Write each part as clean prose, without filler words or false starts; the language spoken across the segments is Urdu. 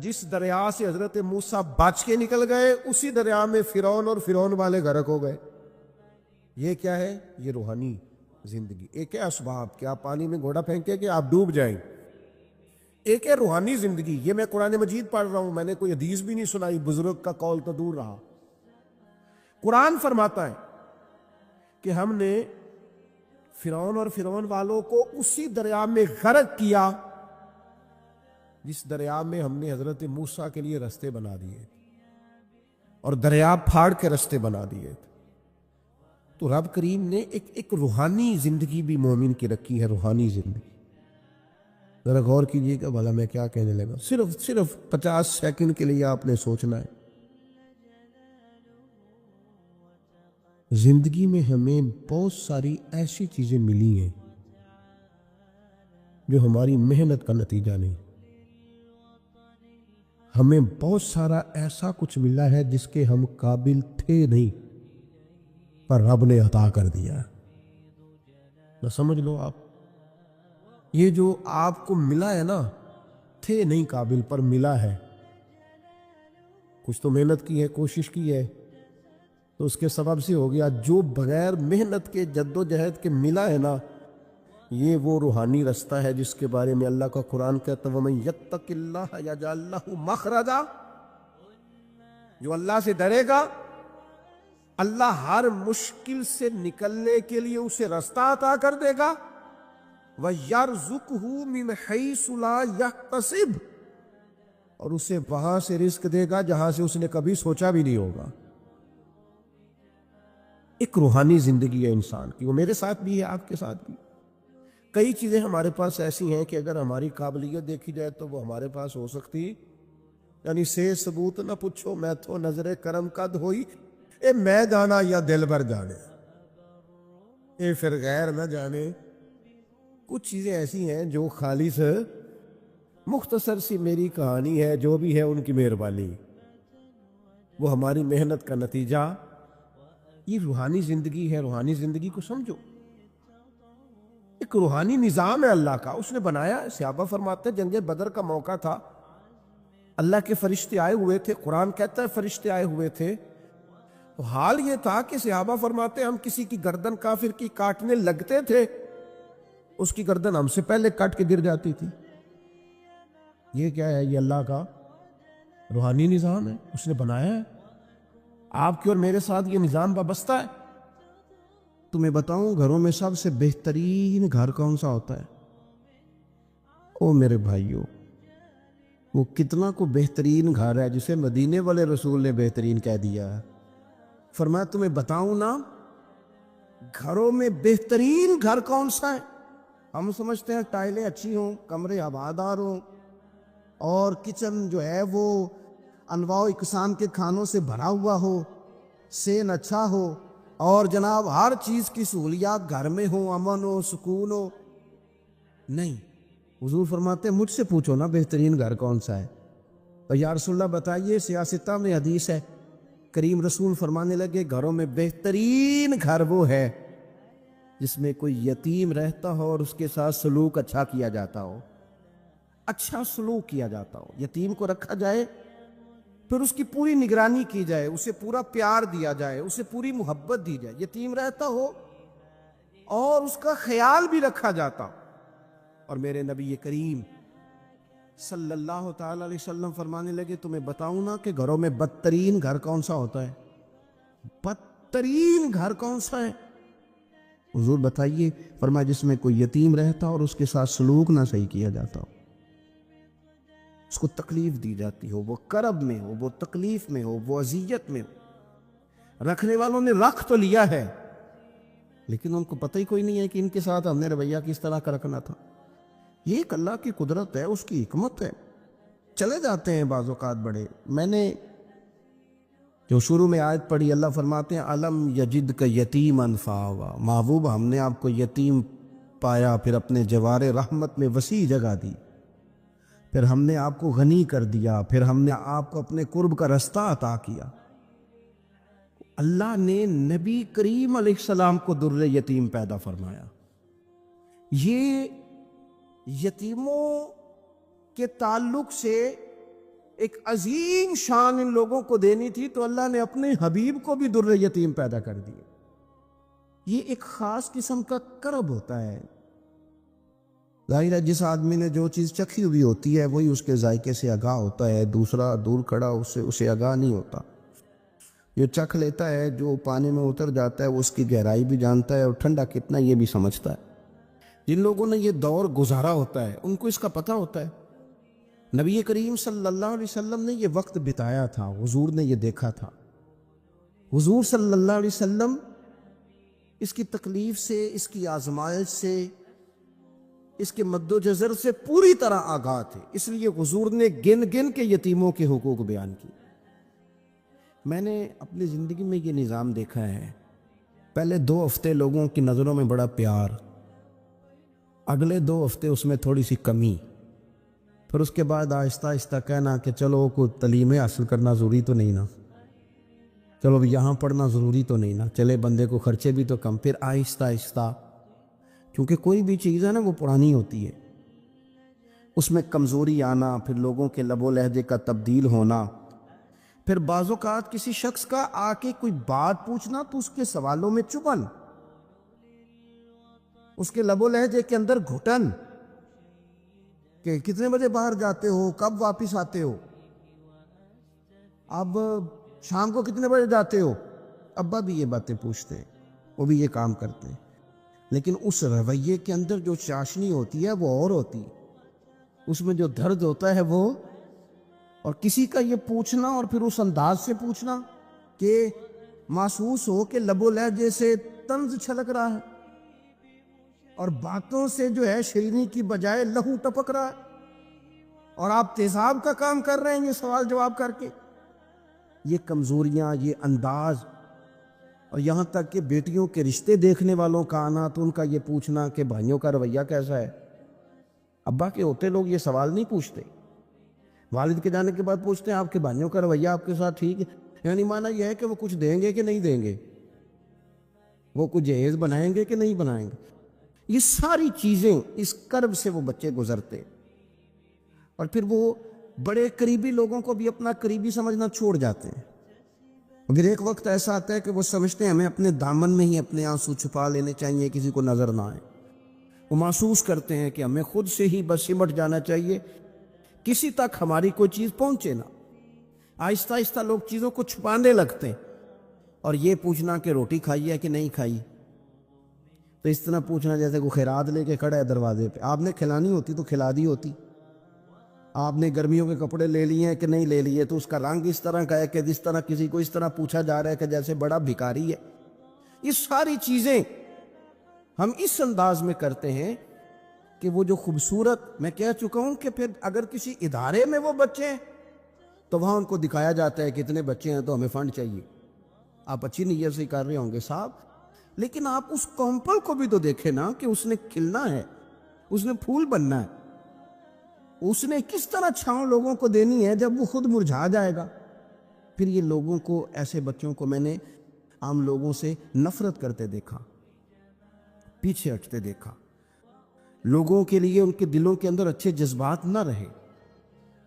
جس دریا سے حضرت موسیٰ بچ کے نکل گئے اسی دریا میں فرعون اور فرعون والے غرق ہو گئے۔ یہ کیا ہے؟ یہ روحانی زندگی۔ ایک ہے اسباب کہ آپ پانی میں گھوڑا پھینکے کہ آپ ڈوب جائیں، ایک ہے روحانی زندگی۔ یہ میں قرآن مجید پڑھ رہا ہوں، میں نے کوئی حدیث بھی نہیں سنائی، بزرگ کا قول تو دور رہا۔ قرآن فرماتا ہے کہ ہم نے فرعون اور فرعون والوں کو اسی دریا میں غرق کیا جس دریا میں ہم نے حضرت موسیٰ کے لیے رستے بنا دیے اور دریا پھاڑ کے رستے بنا دیے۔ تو رب کریم نے ایک روحانی زندگی بھی مومن کی رکھی ہے، روحانی زندگی۔ ذرا غور کیجئے کہ بھلا میں کیا کہنے لگا، صرف 50 سیکنڈ کے لیے آپ نے سوچنا ہے۔ زندگی میں ہمیں بہت ساری ایسی چیزیں ملی ہیں جو ہماری محنت کا نتیجہ نہیں۔ ہمیں بہت سارا ایسا کچھ ملا ہے جس کے ہم قابل تھے نہیں، پر رب نے عطا کر دیا۔ نہ سمجھ لو آپ، یہ جو آپ کو ملا ہے نا، تھے نہیں قابل پر ملا ہے۔ کچھ تو محنت کی ہے، کوشش کی ہے، تو اس کے سبب سے ہو گیا۔ جو بغیر محنت کے، جد و جہد کے ملا ہے نا، یہ وہ روحانی رستہ ہے جس کے بارے میں اللہ کا قرآن کہتا ہے وَمَن يَتَّقِ اللَّهَ يَجْعَل لَّهُ مَخْرَجًا، جو اللہ سے ڈرے گا اللہ ہر مشکل سے نکلنے کے لیے اسے رستہ عطا کر دے گا۔ وَيَرْزُقْهُ مِنْ حَيْثُ لَا يَحْتَسِبُ، اور اسے وہاں سے رزق دے گا جہاں سے اس نے کبھی سوچا بھی نہیں ہوگا۔ ایک روحانی زندگی ہے انسان کی، وہ میرے ساتھ بھی ہے، آپ کے ساتھ بھی۔ کئی چیزیں ہمارے پاس ایسی ہیں کہ اگر ہماری قابلیت دیکھی جائے تو وہ ہمارے پاس ہو سکتی، یعنی سے ثبوت نہ پوچھو میں تو نظر کرم قد ہوئی، اے میں جانا یا دل بھر جانے، اے پھر غیر نہ جانے۔ کچھ چیزیں ایسی ہیں جو خالص مختصر سی میری کہانی ہے، جو بھی ہے ان کی مہربانی، وہ ہماری محنت کا نتیجہ۔ یہ روحانی زندگی ہے، روحانی زندگی کو سمجھو۔ ایک روحانی نظام ہے اللہ کا، اس نے بنایا۔ صحابہ فرماتے ہیں جنگ بدر کا موقع تھا، اللہ کے فرشتے آئے ہوئے تھے، قرآن کہتا ہے فرشتے آئے ہوئے تھے۔ تو حال یہ تھا کہ صحابہ فرماتے ہیں ہم کسی کی گردن کافر کی کاٹنے لگتے تھے، اس کی گردن ہم سے پہلے کٹ کے گر جاتی تھی۔ یہ کیا ہے؟ یہ اللہ کا روحانی نظام ہے، اس نے بنایا ہے۔ آپ کے اور میرے ساتھ یہ نظام وابستہ ہے۔ تمہیں بتاؤں گھروں میں سب سے بہترین گھر کون سا ہوتا ہے؟ او میرے بھائیوں، وہ کتنا کو بہترین گھر ہے جسے مدینے والے رسول نے بہترین کہہ دیا ہے۔ فرمایا تمہیں بتاؤں نا گھروں میں بہترین گھر کون سا ہے؟ ہم سمجھتے ہیں ٹائلیں اچھی ہوں، کمرے ہوادار ہوں، اور کچن جو ہے وہ انواع و اقسام کے کھانوں سے بھرا ہوا ہو، سین اچھا ہو، اور جناب ہر چیز کی سہولیات گھر میں ہو، امن ہو، سکون ہو۔ نہیں، حضور فرماتے ہیں مجھ سے پوچھو نا بہترین گھر کون سا ہے؟ تو یا رسول اللہ بتائیے، سیاستہ میں حدیث ہے، کریم رسول فرمانے لگے گھروں میں بہترین گھر وہ ہے جس میں کوئی یتیم رہتا ہو اور اس کے ساتھ سلوک اچھا کیا جاتا ہو، اچھا سلوک کیا جاتا ہو، یتیم کو رکھا جائے، پھر اس کی پوری نگرانی کی جائے، اسے پورا پیار دیا جائے، اسے پوری محبت دی جائے، یتیم رہتا ہو اور اس کا خیال بھی رکھا جاتا۔ اور میرے نبی کریم صلی اللہ تعالی علیہ وسلم فرمانے لگے تمہیں بتاؤں نا کہ گھروں میں بدترین گھر کون سا ہوتا ہے؟ بدترین گھر کون سا ہے؟ حضور بتائیے، فرمایا جس میں کوئی یتیم رہتا اور اس کے ساتھ سلوک نہ صحیح کیا جاتا ہو، اس کو تکلیف دی جاتی ہو، وہ کرب میں ہو، وہ تکلیف میں ہو، وہ اذیت میں ہو۔ رکھنے والوں نے رکھ تو لیا ہے لیکن ان کو پتہ ہی کوئی نہیں ہے کہ ان کے ساتھ ہم نے رویہ کس طرح کا رکھنا تھا۔ یہ ایک اللہ کی قدرت ہے، اس کی حکمت ہے۔ چلے جاتے ہیں بعض اوقات بڑے، میں نے جو شروع میں آیت پڑھی، اللہ فرماتے ہیں علم یجد کا یتیما فآویٰ، محبوب ہم نے آپ کو یتیم پایا، پھر اپنے جوار رحمت میں وسیع جگہ دی، پھر ہم نے آپ کو غنی کر دیا، پھر ہم نے آپ کو اپنے قرب کا رستہ عطا کیا۔ اللہ نے نبی کریم علیہ السلام کو در یتیم پیدا فرمایا۔ یہ یتیموں کے تعلق سے ایک عظیم شان ان لوگوں کو دینی تھی تو اللہ نے اپنے حبیب کو بھی در یتیم پیدا کر دیا۔ یہ ایک خاص قسم کا کرب ہوتا ہے۔ ظاہر ہے جس آدمی نے جو چیز چکھی ہوئی ہوتی ہے وہی اس کے ذائقے سے آگاہ ہوتا ہے، دوسرا دور کھڑا اسے آگاہ نہیں ہوتا۔ جو چکھ لیتا ہے، جو پانی میں اتر جاتا ہے، وہ اس کی گہرائی بھی جانتا ہے اور ٹھنڈا کتنا یہ بھی سمجھتا ہے۔ جن لوگوں نے یہ دور گزارا ہوتا ہے ان کو اس کا پتہ ہوتا ہے۔ نبی کریم صلی اللہ علیہ وسلم نے یہ وقت بتایا تھا، حضور نے یہ دیکھا تھا۔ حضور صلی اللہ علیہ وسلم اس کی تکلیف سے، اس کی آزمائش سے، اس کے مد و جزر سے پوری طرح آگاہ تھے، اس لیے حضور نے گن گن کے یتیموں کے حقوق بیان کی۔ میں نے اپنی زندگی میں یہ نظام دیکھا ہے، پہلے 2 ہفتے لوگوں کی نظروں میں بڑا پیار، اگلے 2 ہفتے اس میں تھوڑی سی کمی، پھر اس کے بعد آہستہ آہستہ کہنا کہ چلو کوئی تعلیم حاصل کرنا ضروری تو نہیں نا، چلو یہاں پڑھنا ضروری تو نہیں نا، چلے بندے کو خرچے بھی تو کم، پھر آہستہ آہستہ، کیونکہ کوئی بھی چیز ہے نا وہ پرانی ہوتی ہے، اس میں کمزوری آنا، پھر لوگوں کے لب و لہجے کا تبدیل ہونا، پھر بعض اوقات کسی شخص کا آ کے کوئی بات پوچھنا تو اس کے سوالوں میں چبھن، اس کے لب و لہجے کے اندر گھٹن کہ کتنے بجے باہر جاتے ہو، کب واپس آتے ہو، اب شام کو کتنے بجے جاتے ہو۔ ابا بھی یہ باتیں پوچھتے ہیں، وہ بھی یہ کام کرتے ہیں، لیکن اس رویے کے اندر جو چاشنی ہوتی ہے وہ اور ہوتی ہے، اس میں جو درد ہوتا ہے وہ، اور کسی کا یہ پوچھنا اور پھر اس انداز سے پوچھنا کہ محسوس ہو کہ لب و لہجے سے طنز چھلک رہا ہے اور باتوں سے جو ہے شیرینی کی بجائے لہو ٹپک رہا ہے اور آپ تیزاب کا کام کر رہے ہیں یہ سوال جواب کر کے۔ یہ کمزوریاں، یہ انداز، اور یہاں تک کہ بیٹیوں کے رشتے دیکھنے والوں کا آنا تو ان کا یہ پوچھنا کہ بھائیوں کا رویہ کیسا ہے۔ ابا کے ہوتے لوگ یہ سوال نہیں پوچھتے، والد کے جانے کے بعد پوچھتے ہیں آپ کے بھائیوں کا رویہ آپ کے ساتھ ٹھیک ہے، یعنی معنی یہ ہے کہ وہ کچھ دیں گے کہ نہیں دیں گے، وہ کچھ جہیز بنائیں گے کہ نہیں بنائیں گے۔ یہ ساری چیزیں اس کرب سے وہ بچے گزرتے، اور پھر وہ بڑے قریبی لوگوں کو بھی اپنا قریبی سمجھنا چھوڑ جاتے ہیں۔ پھر ایک وقت ایسا آتا ہے کہ وہ سمجھتے ہیں ہمیں اپنے دامن میں ہی اپنے آنسو چھپا لینے چاہیے، کسی کو نظر نہ آئے۔ وہ محسوس کرتے ہیں کہ ہمیں خود سے ہی بس سمٹ جانا چاہیے، کسی تک ہماری کوئی چیز پہنچے نہ۔ آہستہ آہستہ لوگ چیزوں کو چھپانے لگتے ہیں، اور یہ پوچھنا کہ روٹی کھائی ہے کہ نہیں کھائی، تو اس طرح پوچھنا جیسے کوئی خیرات لے کے کھڑا ہے دروازے پہ، آپ نے کھلانی ہوتی تو کھلا دی ہوتی۔ آپ نے گرمیوں کے کپڑے لے لیے ہیں کہ نہیں لے لیے، تو اس کا رنگ اس طرح کا ہے کہ جس طرح کسی کو اس طرح پوچھا جا رہا ہے کہ جیسے بڑا بھکاری ہے۔ یہ ساری چیزیں ہم اس انداز میں کرتے ہیں کہ وہ جو خوبصورت، میں کہہ چکا ہوں کہ پھر اگر کسی ادارے میں وہ بچے ہیں تو وہاں ان کو دکھایا جاتا ہے کہ اتنے بچے ہیں تو ہمیں فنڈ چاہیے۔ آپ اچھی نیت سے کر رہے ہوں گے صاحب، لیکن آپ اس کومپل کو بھی تو دیکھیں نا کہ اس نے کھلنا ہے، اس نے پھول بننا ہے، اس نے کس طرح چھاؤں لوگوں کو دینی ہے جب وہ خود مرجھا جائے گا۔ پھر یہ لوگوں کو، ایسے بچوں کو میں نے عام لوگوں سے نفرت کرتے دیکھا، پیچھے ہٹتے دیکھا، لوگوں کے لیے ان کے دلوں کے اندر اچھے جذبات نہ رہے۔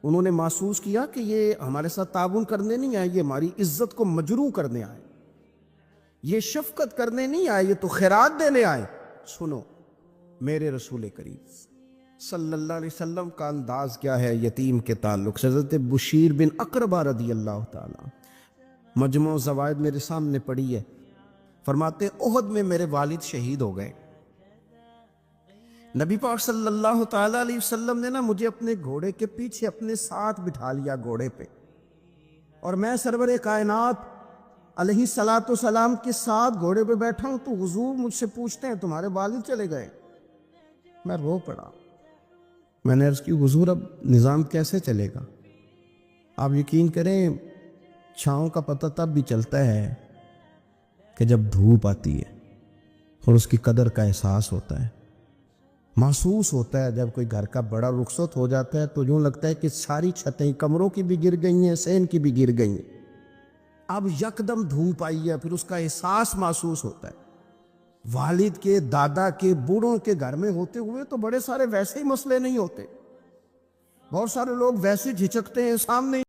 انہوں نے محسوس کیا کہ یہ ہمارے ساتھ تعاون کرنے نہیں آئے، یہ ہماری عزت کو مجروح کرنے آئے، یہ شفقت کرنے نہیں آئے، یہ تو خیرات دینے آئے۔ سنو، میرے رسول کریم صلی اللہ علیہ وسلم کا انداز کیا ہے یتیم کے تعلق سے۔ حضرت بشیر بن اقربہ رضی اللہ تعالیٰ، مجموع زوائد میرے سامنے پڑی ہے، فرماتے احد میں میرے والد شہید ہو گئے۔ نبی پاک صلی اللہ تعالیٰ علیہ وسلم نے مجھے اپنے گھوڑے کے پیچھے اپنے ساتھ بٹھا لیا گھوڑے پہ، اور میں سرور کائنات علیہ الصلوۃ والسلام کے ساتھ گھوڑے پہ بیٹھا ہوں، تو حضور مجھ سے پوچھتے ہیں تمہارے والد چلے گئے؟ میں رو پڑا۔ میں نے عرض کی حضور اب نظام کیسے چلے گا؟ آپ یقین کریں چھاؤں کا پتہ تب بھی چلتا ہے کہ جب دھوپ آتی ہے اور اس کی قدر کا احساس ہوتا ہے، محسوس ہوتا ہے۔ جب کوئی گھر کا بڑا رخصت ہو جاتا ہے تو یوں لگتا ہے کہ ساری چھتیں کمروں کی بھی گر گئی ہیں، سین کی بھی گر گئی ہیں۔ اب یکدم دھوپ آئی ہے، پھر اس کا احساس محسوس ہوتا ہے۔ والد کے، دادا کے، بوڑھوں کے گھر میں ہوتے ہوئے تو بڑے سارے ویسے ہی مسئلے نہیں ہوتے، بہت سارے لوگ ویسے جھجکتے ہیں سامنے